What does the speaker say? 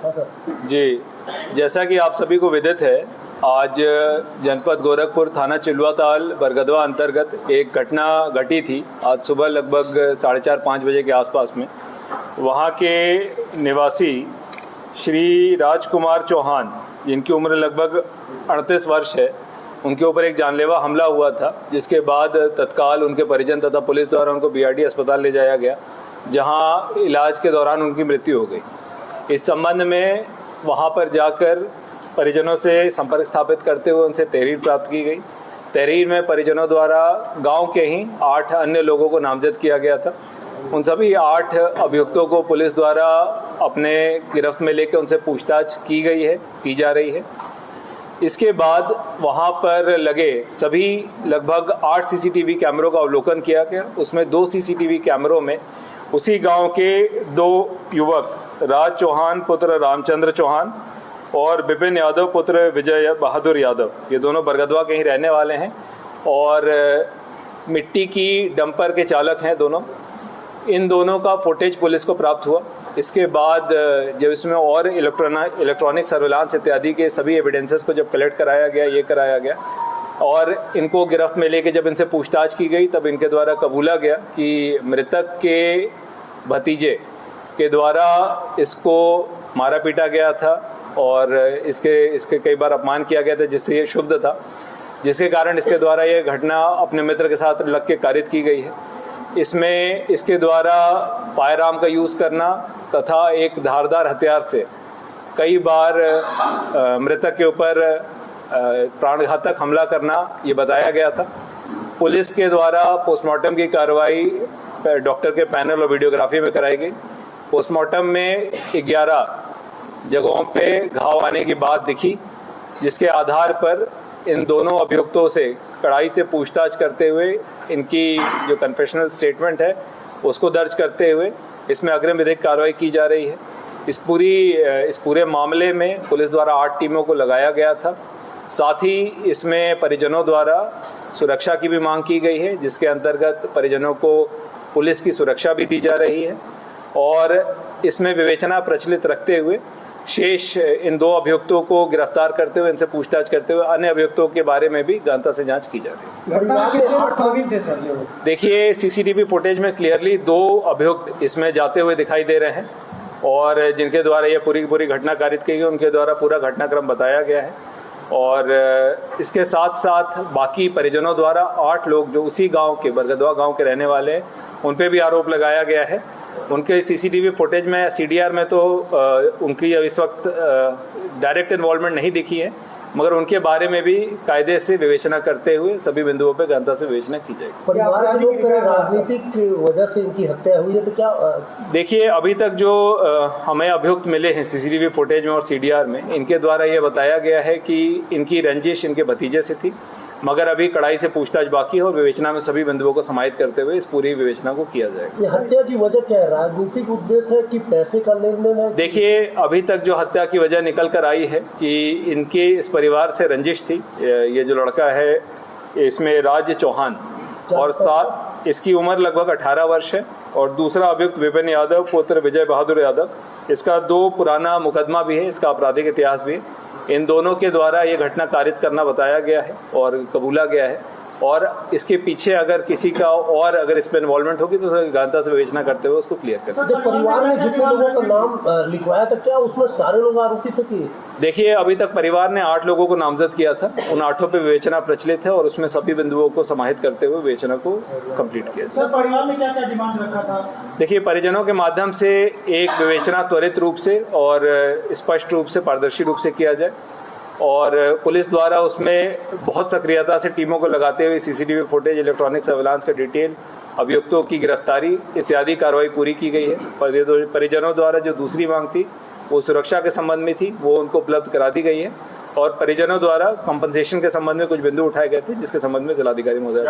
जी, जैसा कि आप सभी को विदित है, आज जनपद गोरखपुर थाना चिल्वाताल बरगदवा अंतर्गत एक घटना घटी थी। आज सुबह लगभग 4:30-5 बजे के आसपास में वहाँ के निवासी श्री राजकुमार चौहान, जिनकी उम्र लगभग 38 वर्ष है, उनके ऊपर एक जानलेवा हमला हुआ था, जिसके बाद तत्काल उनके परिजन तथा पुलिस द्वारा उनको बीआरडी अस्पताल ले जाया गया, जहां इलाज के दौरान उनकी मृत्यु हो गई। इस संबंध में वहां पर जाकर परिजनों से संपर्क स्थापित करते हुए उनसे तहरीर प्राप्त की गई। तहरीर में परिजनों द्वारा गांव के ही 8 अन्य लोगों को नामजद किया गया था। उन सभी 8 अभियुक्तों को पुलिस द्वारा अपने गिरफ्त में लेकर उनसे पूछताछ की जा रही है। इसके बाद वहां पर लगे सभी लगभग 8 सीसीटीवी कैमरों का अवलोकन किया गया। उसमें 2 सीसीटीवी कैमरों में उसी गांव के 2 युवक, राज चौहान पुत्र रामचंद्र चौहान और विपिन यादव पुत्र विजय बहादुर यादव, ये दोनों बरगदवा के ही रहने वाले हैं और मिट्टी की डंपर के चालक हैं दोनों। इन दोनों का फुटेज पुलिस को प्राप्त हुआ। इसके बाद जब इसमें और इलेक्ट्रॉनिक सर्विलांस इत्यादि के सभी एविडेंसेस को जब कलेक्ट कराया गया और इनको गिरफ्त में लेके जब इनसे पूछताछ की गई, तब इनके द्वारा कबूला गया कि मृतक के भतीजे के द्वारा इसको मारा पीटा गया था और इसके कई बार अपमान किया गया था, जिससे ये क्षुब्ध था, जिसके कारण इसके द्वारा ये घटना अपने मित्र के साथ लग के कारित की गई है। इसमें इसके द्वारा फायर आर्म का यूज़ करना तथा एक धारदार हथियार से कई बार मृतक के ऊपर प्राणघातक हमला करना ये बताया गया था। पुलिस के द्वारा पोस्टमार्टम की कार्रवाई डॉक्टर के पैनल और वीडियोग्राफी में कराई गई। पोस्टमार्टम में 11 जगहों पे घाव आने की बात दिखी, जिसके आधार पर इन दोनों अभियुक्तों से कड़ाई से पूछताछ करते हुए इनकी जो कन्फेशनल स्टेटमेंट है उसको दर्ज करते हुए इसमें अग्रिम विधिक कार्रवाई की जा रही है। इस पूरे मामले में पुलिस द्वारा 8 टीमों को लगाया गया था। साथ ही इसमें परिजनों द्वारा सुरक्षा की भी मांग की गई है, जिसके अंतर्गत परिजनों को पुलिस की सुरक्षा भी दी जा रही है और इसमें विवेचना प्रचलित रखते हुए शेष इन 2 अभियुक्तों को गिरफ्तार करते हुए इनसे पूछताछ करते हुए अन्य अभियुक्तों के बारे में भी गहनता से जांच की जा रही है। देखिए, सीसीटीवी फुटेज में क्लियरली 2 अभियुक्त इसमें जाते हुए दिखाई दे रहे हैं और जिनके द्वारा ये पूरी घटना कारित की गई, उनके द्वारा पूरा घटनाक्रम बताया गया है और इसके साथ साथ बाकी परिजनों द्वारा 8 लोग जो उसी गांव के बरगदवा गांव के रहने वाले हैं, उन पे भी आरोप लगाया गया है। उनके सीसीटीवी फुटेज में सीडीआर में तो उनकी इस वक्त डायरेक्ट इन्वॉल्वमेंट नहीं दिखी है, मगर उनके बारे में भी कायदे से विवेचना करते हुए सभी बिंदुओं पे गहनता से विवेचना की जाएगी। परिवार के लोग राजनीतिक वजह से इनकी हत्या हुई है, तो क्या देखिए, अभी तक जो हमें अभियुक्त मिले हैं सीसीटीवी फुटेज में और सीडीआर में, इनके द्वारा ये बताया गया है कि इनकी रंजिश इनके भतीजे से थी, मगर अभी कड़ाई से पूछताछ बाकी है और विवेचना में सभी बिंदुओं को समाहित करते हुए इस पूरी विवेचना को किया जाएगा। ये हत्या की वजह क्या है? राजनीतिक उद्देश्य है कि पैसे का लेन देन है? देखिए, अभी तक जो हत्या की वजह निकल कर आई है कि इनके इस परिवार से रंजिश थी। ये जो लड़का है इसमें राज चौहान और साथ इसकी उम्र लगभग 18 वर्ष है और दूसरा अभियुक्त विपिन यादव पुत्र विजय बहादुर यादव, इसका 2 पुराना मुकदमा भी है, इसका आपराधिक इतिहास भी है। इन दोनों के द्वारा ये घटना कारित करना बताया गया है और कबूला गया है और इसके पीछे अगर किसी का और अगर इसमें इन्वॉल्वमेंट होगी तो गहनता से विवेचना करते हुए उसको क्लियर करें। जब परिवार ने जितने लोगों का नाम लिखवाया था, क्या उसमें सारे लोग आरोपी थे कि? देखिए, अभी तक परिवार ने 8 लोगों को नामजद किया था। उन 8 पे विवेचना प्रचलित है और उसमें सभी बिंदुओं को समाहित करते हुए विवेचना को कंप्लीट किया। सर, परिवार ने क्या क्या डिमांड रखा था? देखिए, परिजनों के माध्यम से एक विवेचना त्वरित रूप से और स्पष्ट रूप से पारदर्शी रूप से किया जाए और पुलिस द्वारा उसमें बहुत सक्रियता से टीमों को लगाते हुए सीसीटीवी फुटेज, इलेक्ट्रॉनिक सर्विलांस का डिटेल, अभियुक्तों की गिरफ्तारी इत्यादि कार्रवाई पूरी की गई है। परिजनों द्वारा जो दूसरी मांग थी वो सुरक्षा के संबंध में थी, वो उनको उपलब्ध करा दी गई है और परिजनों द्वारा कंपनसेशन के संबंध में कुछ बिंदु उठाए गए थे, जिसके संबंध में जिलाधिकारी महोदय